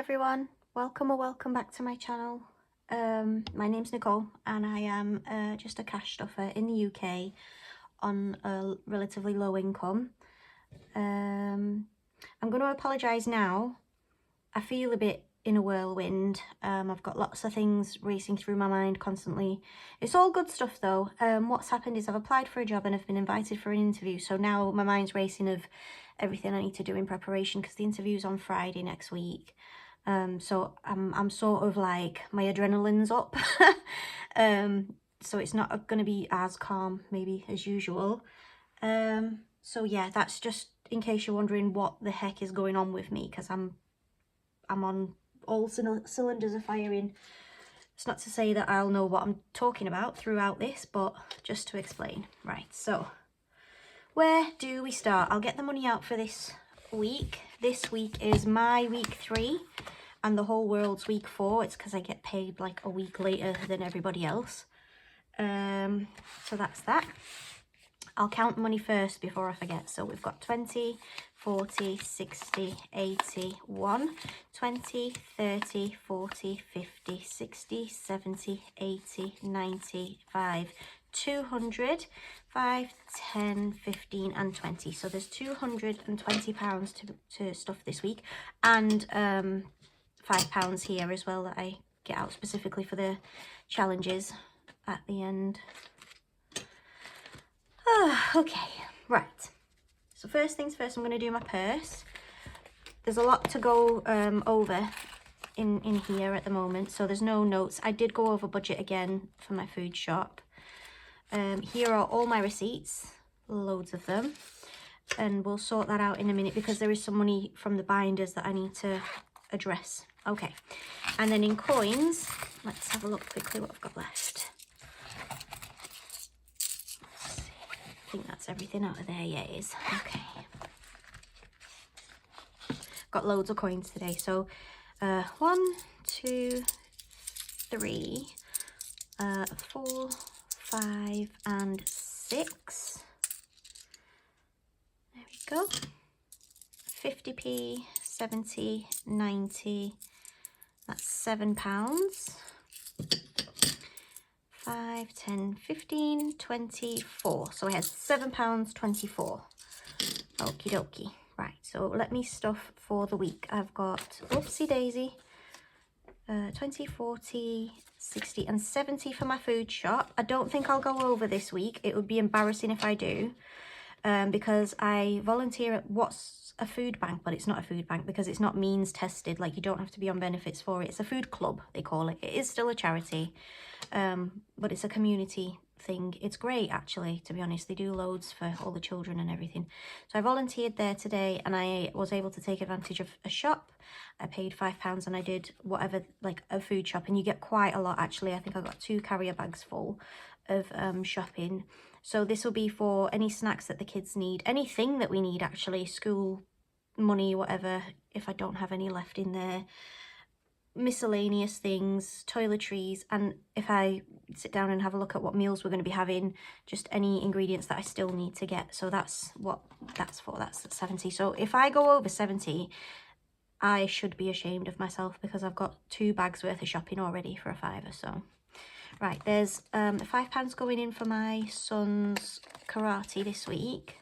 everyone, welcome or welcome back to my channel. My name's Nicole and I am just a cash stuffer in the UK on a relatively low income. I'm going to apologise now. I feel a bit in a whirlwind. I've got lots of things racing through my mind constantly. It's all good stuff though. What's happened is I've applied for a job and I've been invited for an interview, so now my mind's racing of everything I need to do in preparation because the interview's on Friday next week. So I'm sort of like, my adrenaline's up. So it's not going to be as calm maybe as usual. So yeah, that's just in case you're wondering what the heck is going on with me, because I'm on all cylinders are firing. It's not to say that I'll know what I'm talking about throughout this, but just to explain. Right, so where do we start? I'll get the money out for this week. This week is my week 3 and the whole world's week 4. It's because I get paid like a week later than everybody else. So that's that. I'll count the money first before I forget. So we've got 20, 40, 60, 80, 1, 20, 30, 40, 50, 60, 70, 80, 95, 200, 5, 10, 15 and 20. So there's £220 to stuff this week, and £5 here as well that I get out specifically for the challenges at the end. Okay, right. So first things first, I'm going to do my purse. There's a lot to go over in here at the moment, so there's no notes. I did go over budget again for my food shop. Here are all my receipts, loads of them, and we'll sort that out in a minute because there is some money from the binders that I need to address. Okay, and then in coins, let's have a look quickly what I've got left. I think that's everything out of there. Yeah, it is. Okay, got loads of coins today. So 1, 2, 3, 4, 5 and 6. There we go. 50p, 70, 90. That's £7. 5, 10, 15, 24. So I had £7.24. Okie dokie. Right, so let me stuff for the week. I've got, oopsie daisy, 20, 40, 60 and 70 for my food shop. I don't think I'll go over this week. It would be embarrassing if I do, because I volunteer at what's a food bank, but it's not a food bank because it's not means tested. Like, you don't have to be on benefits for it. It's a food club, they call it. It is still a charity, but it's a community thing. It's great, actually, to be honest. They do loads for all the children and everything. So I volunteered there today and I was able to take advantage of a shop. I paid £5 and I did whatever, like a food shop, and you get quite a lot, actually. I think I got 2 carrier bags full of shopping. So this will be for any snacks that the kids need, anything that we need, actually, school money, whatever, if I don't have any left in there, miscellaneous things, toiletries, and if I sit down and have a look at what meals we're going to be having, just any ingredients that I still need to get. So that's what that's for. That's 70. So if I go over 70, I should be ashamed of myself because I've got 2 bags worth of shopping already for a £5. So right, there's £5 going in for my son's karate this week.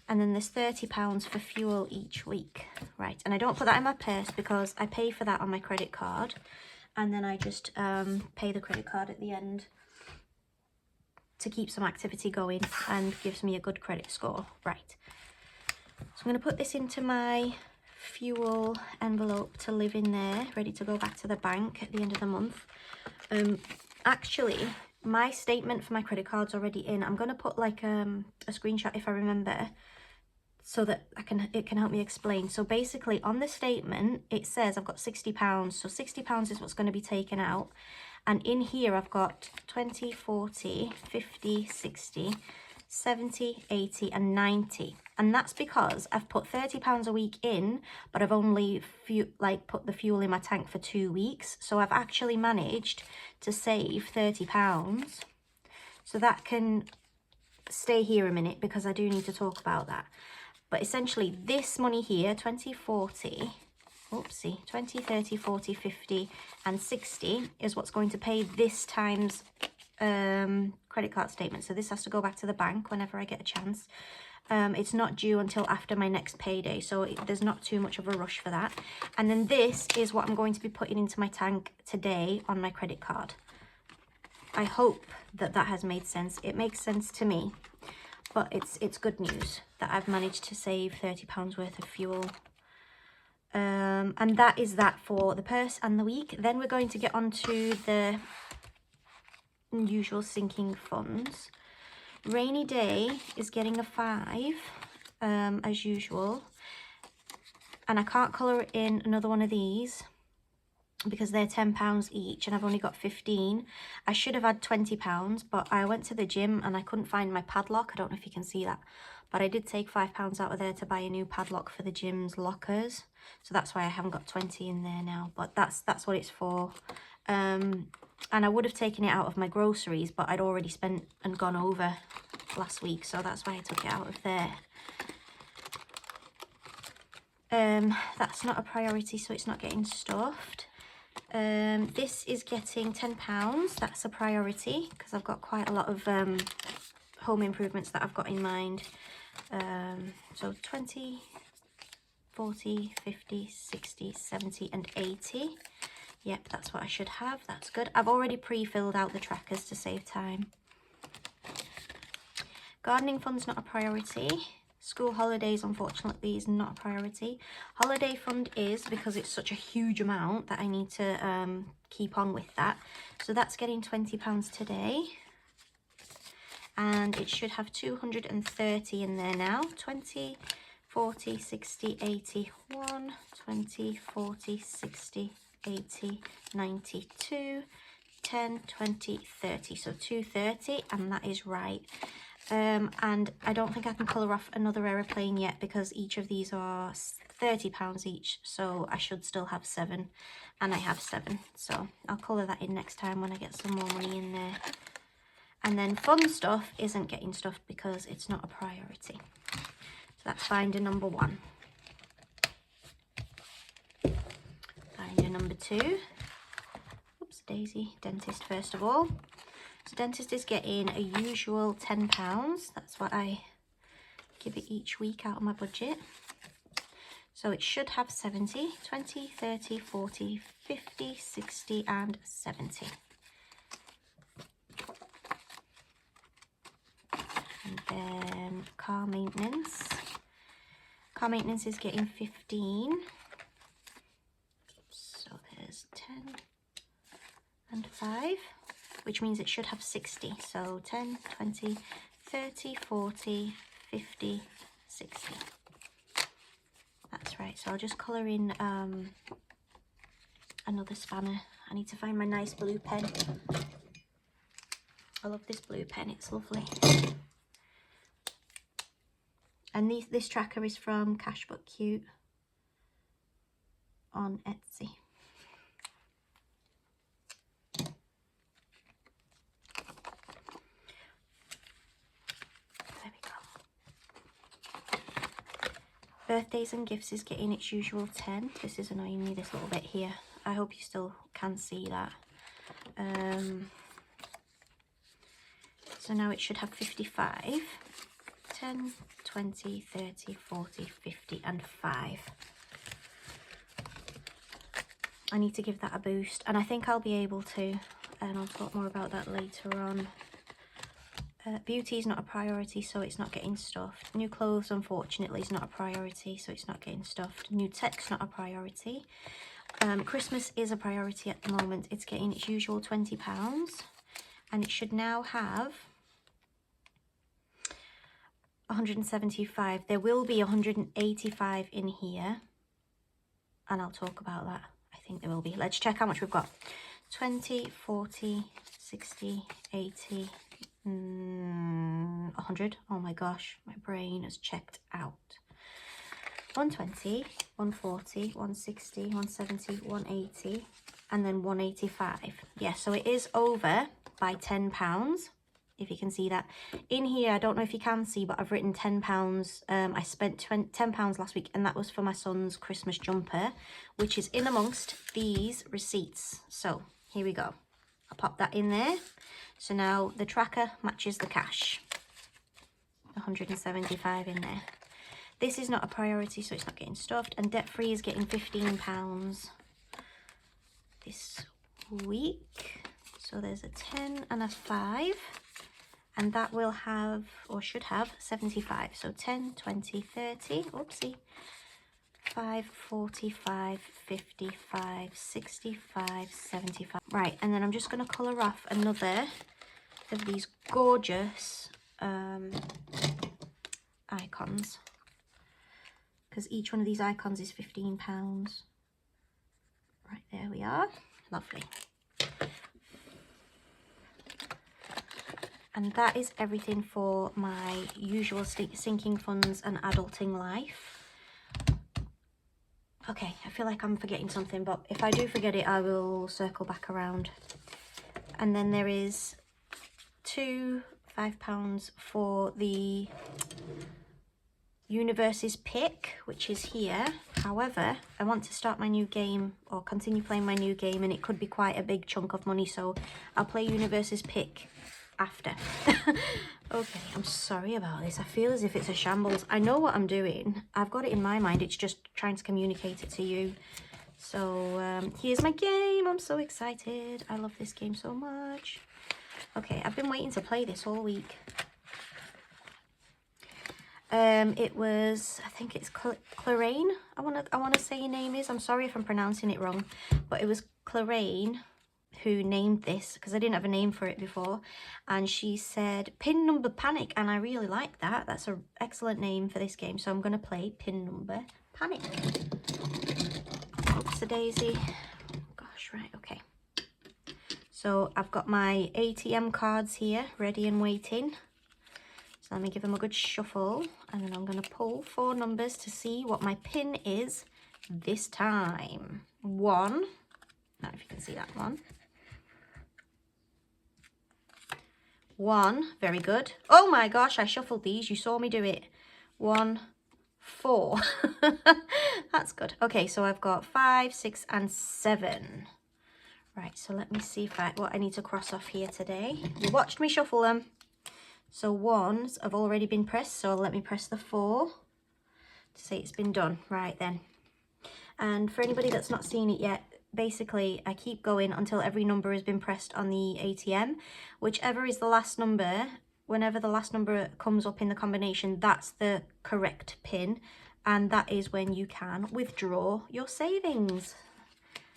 And then there's £30 for fuel each week. Right, and I don't put that in my purse because I pay for that on my credit card. And then I just pay the credit card at the end to keep some activity going and gives me a good credit score. Right, so I'm going to put this into my fuel envelope to live in there, ready to go back to the bank at the end of the month. Actually, my statement for my credit card's already in. I'm going to put like a screenshot if I remember, so that it can help me explain. So basically on the statement it says I've got £60, so £60 is what's going to be taken out, and in here I've got 20, 40, 50, 60, 70, 80 and 90, and that's because I've put £30 a week in, but I've only put the fuel in my tank for 2 weeks. So I've actually managed to save £30. So that can stay here a minute because I do need to talk about that. But essentially this money here, 20, 40, oopsie, 20, 30, 40, 50 and 60 is what's going to pay this time's credit card statement. So this has to go back to the bank whenever I get a chance. It's not due until after my next payday, so there's not too much of a rush for that. And then this is what I'm going to be putting into my tank today on my credit card. I hope that that has made sense. It makes sense to me, but it's good news that I've managed to save £30 worth of fuel. And that is that for the purse and the week. Then we're going to get on to the usual sinking funds. Rainy Day is getting a 5, as usual. And I can't colour in another one of these because they're £10 each and I've only got 15. I should have had £20, but I went to the gym and I couldn't find my padlock. I don't know if you can see that, but I did take £5 out of there to buy a new padlock for the gym's lockers. So that's why I haven't got 20 in there now, but that's what it's for. And I would have taken it out of my groceries, but I'd already spent and gone over last week, so that's why I took it out of there. That's not a priority, so it's not getting stuffed. This is getting £10. That's a priority because I've got quite a lot of home improvements that I've got in mind. So 20, 40, 50, 60, 70 and 80. Yep, that's what I should have. That's good. I've already pre-filled out the trackers to save time. Gardening fund's not a priority. School holidays, unfortunately, is not a priority. Holiday fund is, because it's such a huge amount that I need to keep on with that. So that's getting £20 today. And it should have 230 in there now. 20, 40, 60, 80, 1, 20, 40, 60, 80, 92, 10, 20, 30. So 230, and that is right. And I don't think I can colour off another aeroplane yet because each of these are £30 each. So I should still have 7, and I have 7. So I'll colour that in next time when I get some more money in there. And then fun stuff isn't getting stuffed because it's not a priority. So that's binder number 1. Binder number 2. Oops, daisy. Dentist first of all. So dentist is getting a usual £10. That's what I give it each week out of my budget. So it should have 70, 20, 30, 40, 50, 60 and 70. And then car maintenance. Car maintenance is getting 15. So there's 10 and 5, which means it should have 60. So 10, 20, 30, 40, 50, 60. That's right. So I'll just colour in another spanner. I need to find my nice blue pen. I love this blue pen. It's lovely. And this tracker is from Cash But Cute on Etsy. There we go. Birthdays and gifts is getting its usual 10. This is annoying me, this little bit here. I hope you still can see that. So now it should have 55. 10, 20, 30, 40, 50 and 5. I need to give that a boost, and I think I'll be able to, and I'll talk more about that later on. Beauty is not a priority, so it's not getting stuffed. New clothes, unfortunately, is not a priority, so it's not getting stuffed. New tech's not a priority. Christmas is a priority at the moment. It's getting its usual £20, and it should now have 175. There will be 185 in here, and I'll talk about that. I think there will be. Let's check how much we've got. 20, 40, 60, 80, 100. Oh my gosh, my brain has checked out. 120, 140, 160, 170, 180, and then 185. Yeah, so it is over by £10. if you can see that. In here, I don't know if you can see, but I've written £10. I spent £10 last week, and that was for my son's Christmas jumper, which is in amongst these receipts. So here we go. I'll pop that in there. So now the tracker matches the cash. 175 in there. This is not a priority, so it's not getting stuffed. And debt-free is getting £15 this week. So there's a 10 and a 5. And that will have, or should have, 75. So 10, 20, 30, oopsie. 5, 45, 55, 65, 75. Right, and then I'm just going to colour off another of these gorgeous icons, because each one of these icons is £15. Right, there we are. Lovely. And that is everything for my usual sinking funds and adulting life. Okay, I feel like I'm forgetting something, but if I do forget it, I will circle back around. And then there is £2 £5 for the Universes pick, which is here. However, I want to start my new game, or continue playing my new game, and it could be quite a big chunk of money, so I'll play Universes pick after. Okay, I'm sorry about this. I feel as if it's a shambles. I know what I'm doing. I've got it in my mind. It's just trying to communicate it to you. So here's my game. I'm so excited. I love this game so much. Okay, I've been waiting to play this all week. It was, I think it's Clarraine. I wanna say your name is. I'm sorry if I'm pronouncing it wrong, but it was Clarraine who named this, because I didn't have a name for it before, and she said pin number panic, and I really like that. That's an excellent name for this game, so I'm going to play pin number panic. Oops, a daisy. Gosh, right, okay. So I've got my ATM cards here ready and waiting, so let me give them a good shuffle, and then I'm going to pull 4 numbers to see what my pin is this time. 1, I don't know if you can see that one. 1, very good. Oh my gosh, I shuffled these. You saw me do it. 1, 4. That's good. Okay, so I've got 5, 6, and 7. Right, so let me see what I need to cross off here today. You watched me shuffle them. So 1s have already been pressed, so let me press the 4 to say it's been done. Right then. And for anybody that's not seen it yet, basically I keep going until every number has been pressed on the ATM. Whichever is the last number, whenever the last number comes up in the combination, that's the correct pin, and that is when you can withdraw your savings.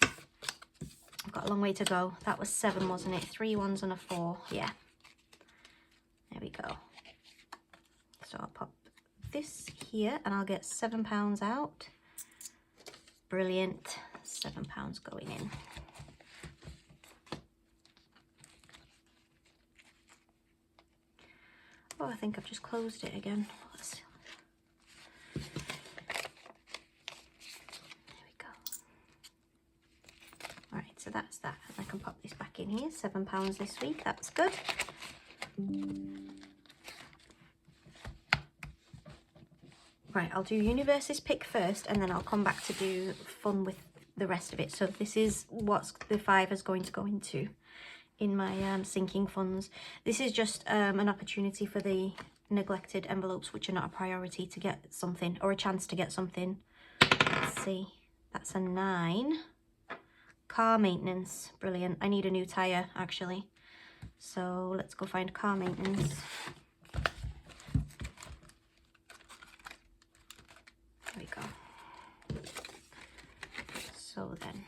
I've got a long way to go. That was 7, wasn't it? 3 1s and a 4. Yeah, there we go. So I'll pop this here and I'll get £7 out. Brilliant. £7 going in. Oh, I think I've just closed it again. There we go. Alright, so that's that. I can pop this back in here. £7 this week. That's good. Right, I'll do Universes pick first, and then I'll come back to do fun with the rest of it. So this is what the 5 is going to go into in my sinking funds. This is just an opportunity for the neglected envelopes, which are not a priority, to get something, or a chance to get something. Let's see, that's a 9. Car maintenance, brilliant. I need a new tyre actually, so let's go find car maintenance. There we go. So then,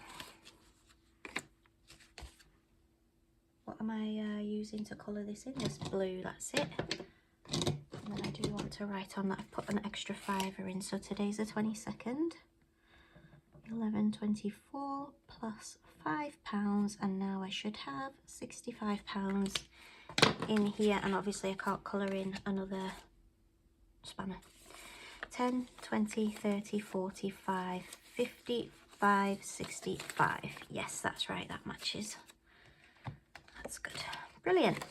what am I using to colour this in? This blue, that's it. And then I do want to write on that I've put an extra 5er in. So today's the 22nd. 11.24 plus £5, and now I should have £65 in here. And obviously I can't colour in another spanner. 10, 20, 30, 45, 50, 5, 65. Yes, that's right, that matches. That's good. Brilliant.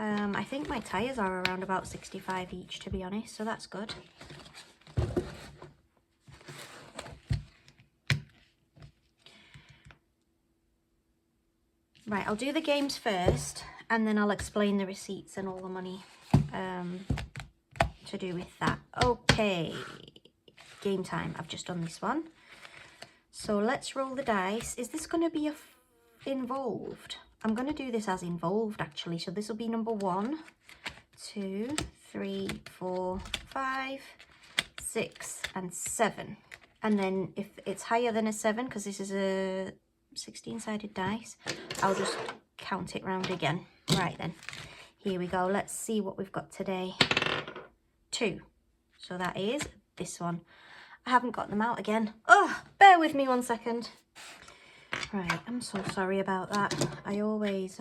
I think my tyres are around about 65 each, to be honest, so that's good. Right, I'll do the games first, and then I'll explain the receipts and all the money to do with that. Okay, game time. I've just done this one. So let's roll the dice. Is this going to be involved? I'm going to do this as involved, actually. So this will be number 1, 2, 3, 4, 5, 6, and 7. And then if it's higher than a 7, because this is a 16-sided dice, I'll just count it round again. Right then, here we go. Let's see what we've got today. 2. So that is this one. I haven't got them out again. Oh, bear with me 1 second. Right, I'm so sorry about that. I always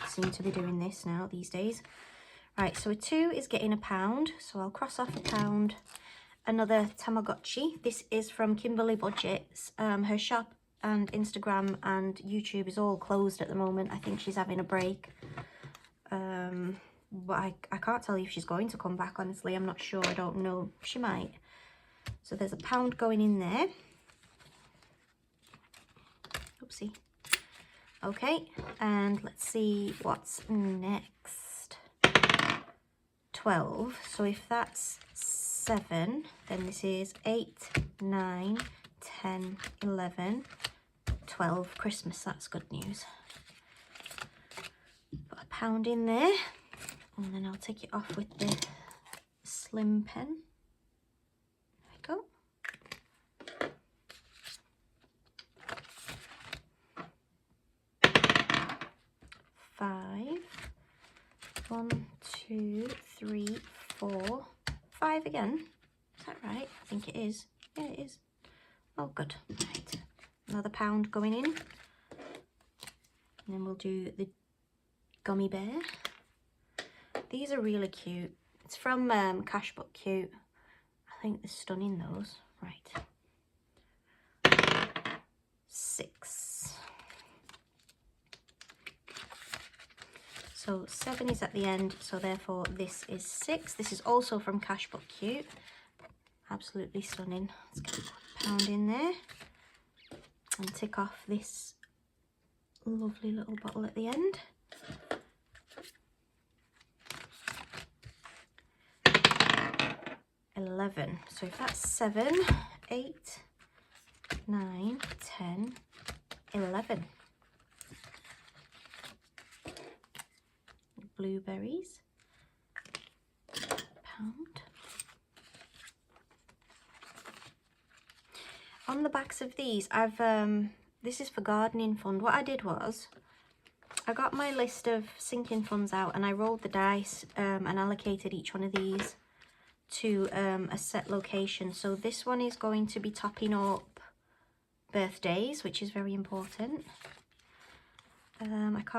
seem to be doing this now these days. Right, so a 2 is getting £1, so I'll cross off £1. Another Tamagotchi. This is from Kimberly Budgets. Her shop and Instagram and YouTube is all closed at the moment. I think she's having a break. But I can't tell you if she's going to come back, honestly. I'm not sure. I don't know. She might. So there's £1 going in there. Oopsie. Okay, and let's see what's next. 12. So if that's 7, then this is 8, 9, 10, 11, 12. Christmas, that's good news. Put £1 in there, and then I'll take it off with the slim pen. There we go. Five. 1, 2, 3, 4, 5 again. Is that right? I think it is. Yeah, it is. Oh, good. Right. Another £1 going in. And then we'll do the gummy bear. These are really cute. It's from Cashbook Cute. I think they're stunning, those. Right. 6. So 7 is at the end, so therefore this is 6. This is also from Cashbook Cute. Absolutely stunning. Let's get £1 in there and tick off this lovely little bottle at the end. £11. So if that's 7, 8, 9, 10, 11. Blueberries. £1. On the backs of these, I've this is for gardening fund. What I did was I got my list of sinking funds out and I rolled the dice and allocated each one of these to a set location. So this one is going to be topping up birthdays, which is very important.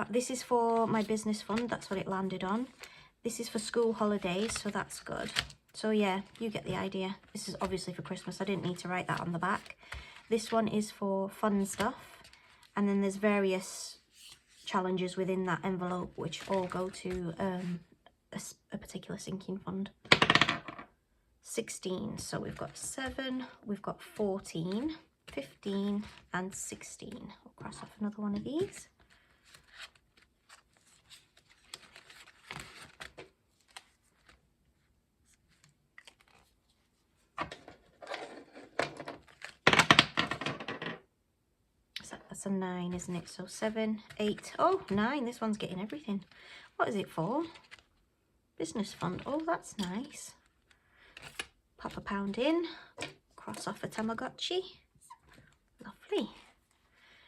This is for my business fund, that's what it landed on. This is for school holidays, so that's good. So yeah, you get the idea. This is obviously for Christmas. I didn't need to write that on the back. This one is for fun stuff. And then there's various challenges within that envelope, which all go to a particular sinking fund. 16. So we've got 7, we've got 14, 15, and 16. I'll cross off another one of these. That's a 9, isn't it? So 7, 8, oh, 9. This one's getting everything. What is it for? Business fund. Oh, that's nice. Pop £1 in. Cross off a Tamagotchi. Lovely.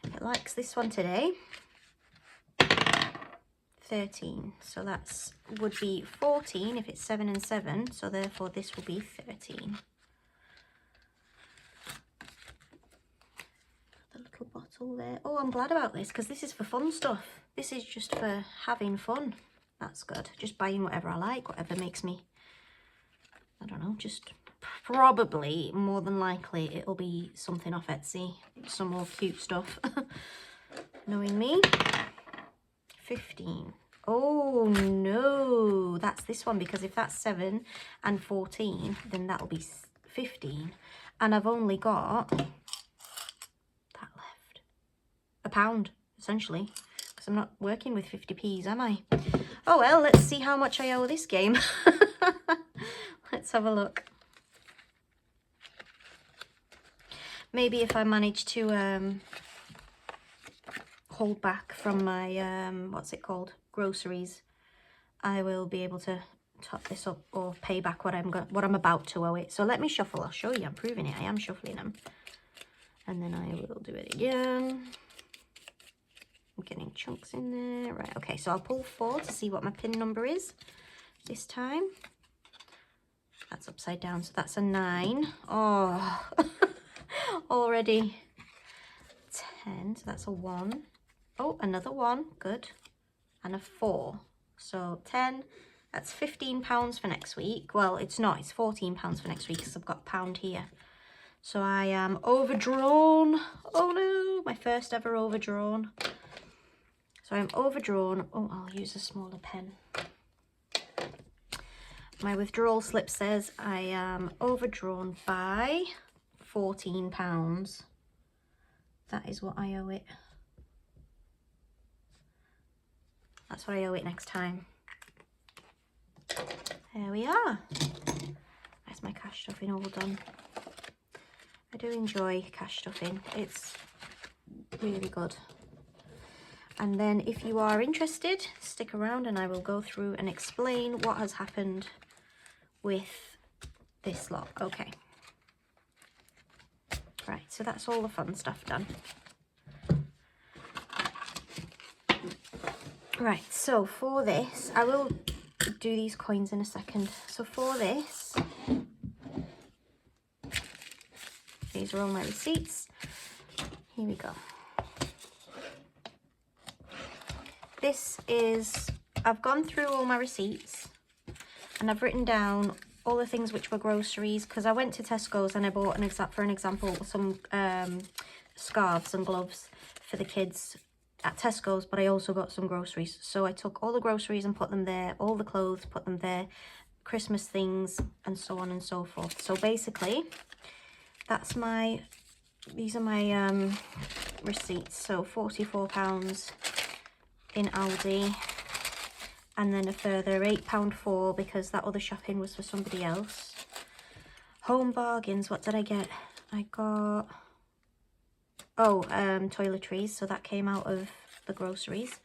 It likes this one today. 13. So that's would be 14 if it's 7 and 7. So therefore this will be 13. Bottle there. Oh, I'm glad about this because this is for fun stuff. This is just for having fun. That's good. Just buying whatever I like, whatever makes me, I don't know, just probably, more than likely, it'll be something off Etsy. Some more cute stuff. Knowing me. 15. Oh no, that's this one, because if that's 7 and 14, then that'll be 15. And I've only got that left. £1, essentially, because I'm not working with 50p's, am I? Oh well, let's see how much I owe this game. Let's have a look. Maybe if I manage to hold back from my, what's it called, groceries, I will be able to top this up or pay back what I'm about to owe it. So let me shuffle. I'll show you. I'm proving it. I am shuffling them. And then I will do it again. I'm getting chunks in there. Right, okay, so I'll pull 4 to see what my pin number is this time. That's upside down, so that's a 9. Oh, already 10, so that's a 1. Oh, another 1, good. And a 4. So 10, that's £15 for next week. Well, it's not, it's £14 for next week because I've got £1 here. So I am overdrawn. Oh no, my first ever overdrawn. So I'm overdrawn. Oh, I'll use a smaller pen. My withdrawal slip says I am overdrawn by £14. That is what I owe it. That's what I owe it next time. There we are. That's my cash stuffing all done. I do enjoy cash stuffing. It's really good. And then if you are interested, stick around and I will go through and explain what has happened with this lot. Okay. Right, so that's all the fun stuff done. Right, so for this, I will do these coins in a second. So for this, these are all my receipts. Here we go. This is, I've gone through all my receipts and I've written down all the things which were groceries, because I went to Tesco's and I bought, for an example, some scarves and gloves for the kids at Tesco's, but I also got some groceries. So I took all the groceries and put them there, all the clothes, put them there, Christmas things, and so on and so forth. So basically, that's my, these are my receipts. So £44 in Aldi, and then a further £8.4 because that other shopping was for somebody else. Home bargains, what did I get? I got, oh, toiletries, so that came out of the groceries.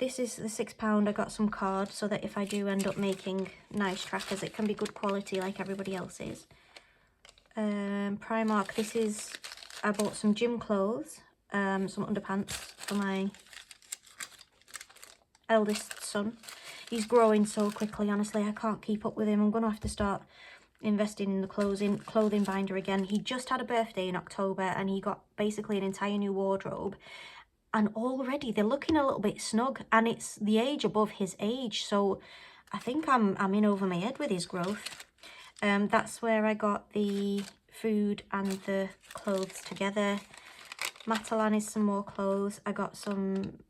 This is the £6. I got some cards so that if I do end up making nice trackers, it can be good quality like everybody else's. Primark, this is, I bought some gym clothes, some underpants for my eldest son. He's growing so quickly, honestly, I can't keep up with him. I'm going to have to start investing in the clothing binder again. He just had a birthday in October and he got basically an entire new wardrobe, and already they're looking a little bit snug, and it's the age above his age, so I think I'm in over my head with his growth. That's where I got the food and the clothes together. Matalan is some more clothes. I got some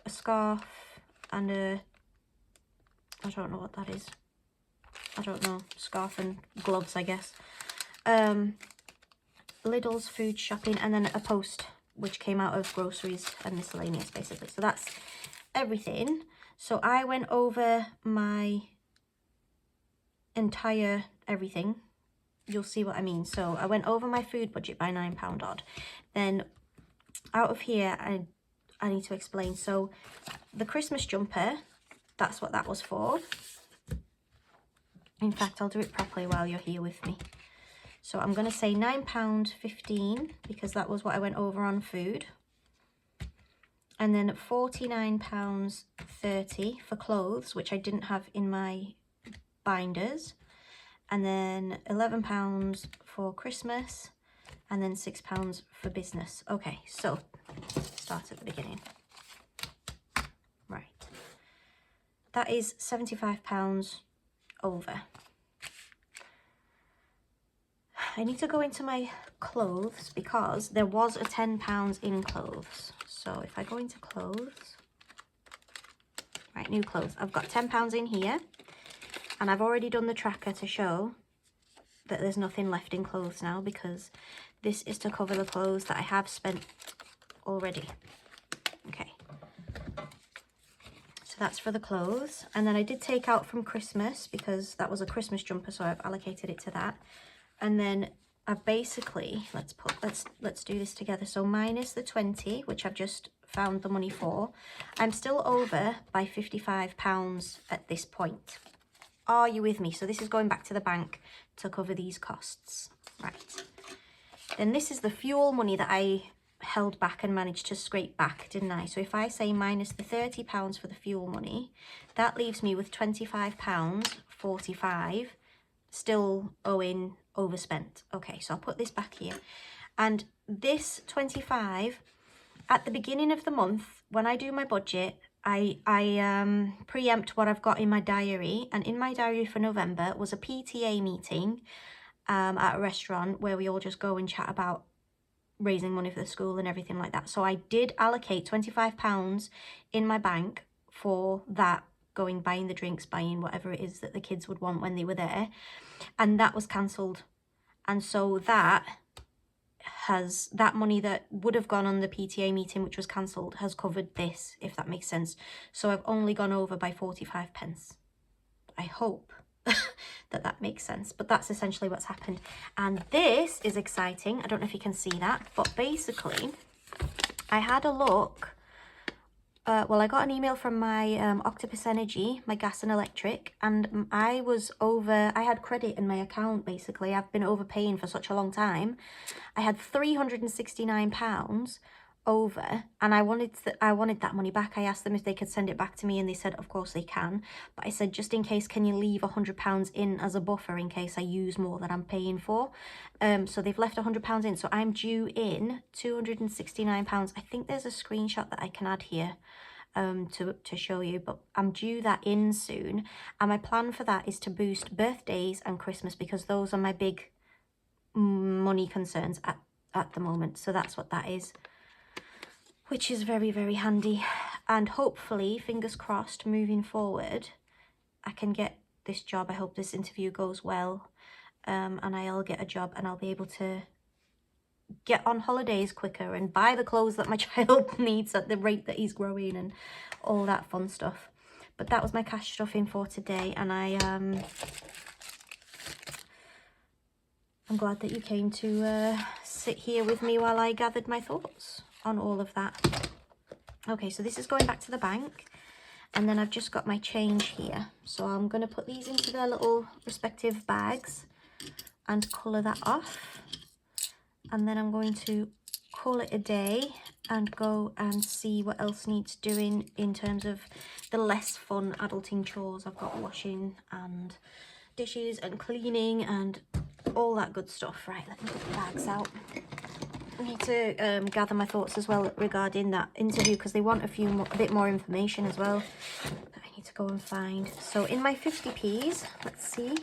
a scarf and a, I don't know what that is. I don't know, scarf and gloves, I guess. Lidl's food shopping, and then a post which came out of groceries and miscellaneous, basically. So that's everything. So I went over my entire everything. You'll see what I mean. So I went over my food budget by £9 odd. Then out of here, I need to explain. So the Christmas jumper, that's what that was for. In fact, I'll do it properly while you're here with me. So I'm going to say £9.15 because that was what I went over on food. And then £49.30 for clothes, which I didn't have in my binders. And then £11 for Christmas. And then £6 for business. Okay, so start at the beginning. Right. That is £75 over. I need to go into my clothes because there was a £10 in clothes. So if I go into clothes, Right, new clothes. I've got £10 in here, and I've already done the tracker to show that there's nothing left in clothes now, because this is to cover the clothes that I have spent already. Okay. So that's for the clothes. And then I did take out from Christmas, because that was a Christmas jumper, so I've allocated it to that. And then I've basically, let's do this together. So minus the 20, which I've just found the money for, I'm still over by £55 at this point. Are you with me? So this is going back to the bank to cover these costs. Right. Then this is the fuel money that I held back and managed to scrape back, didn't I? So if I say minus the £30 for the fuel money, that leaves me with £25.45 still owing overspent. Okay, so I'll put this back here. And this 25, at the beginning of the month, when I do my budget, I preempt what I've got in my diary. And in my diary for November was a PTA meeting at a restaurant where we all just go and chat about raising money for the school and everything like that. So I did allocate £25 in my bank for that, going, buying the drinks, buying whatever it is that the kids would want when they were there. And that was cancelled. And so that money that would have gone on the PTA meeting, which was cancelled, has covered this, if that makes sense. So I've only gone over by 45p. I hope that makes sense, but that's essentially what's happened. And this is exciting. I don't know if you can see that, but basically I had a look. Well, I got an email from my Octopus Energy, my gas and electric, and I had credit in my account, basically. I've been overpaying for such a long time. I had £369 over, and I wanted that money back. I asked them if they could send it back to me, and they said of course they can, but I said, just in case, can you leave £100 in as a buffer in case I use more than I'm paying for? So they've left £100 in, so I'm due in £269. I think there's a screenshot that I can add here to show you, but I'm due that in soon. And my plan for that is to boost birthdays and Christmas, because those are my big money concerns at the moment. So that's what that is, which is very, very handy. And hopefully, fingers crossed, moving forward, I can get this job. I hope this interview goes well, and I'll get a job, and I'll be able to get on holidays quicker and buy the clothes that my child needs at the rate that he's growing and all that fun stuff. But that was my cash stuffing for today, and I'm glad that you came to sit here with me while I gathered my thoughts on all of that. Okay, so this is going back to the bank, and then I've just got my change here. So I'm going to put these into their little respective bags and colour that off. And then I'm going to call it a day and go and see what else needs doing in terms of the less fun adulting chores. I've got washing and dishes and cleaning and all that good stuff. Right, let me put the bags out. I need to gather my thoughts as well regarding that interview, because they want a bit more information as well that I need to go and find. So in my 50p's, let's see.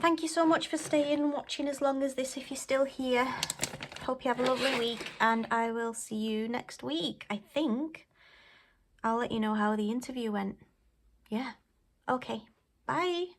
Thank you so much for staying and watching as long as this, if you're still here. Hope you have a lovely week, and I will see you next week. I think I'll let you know how the interview went. Yeah. Okay. Bye.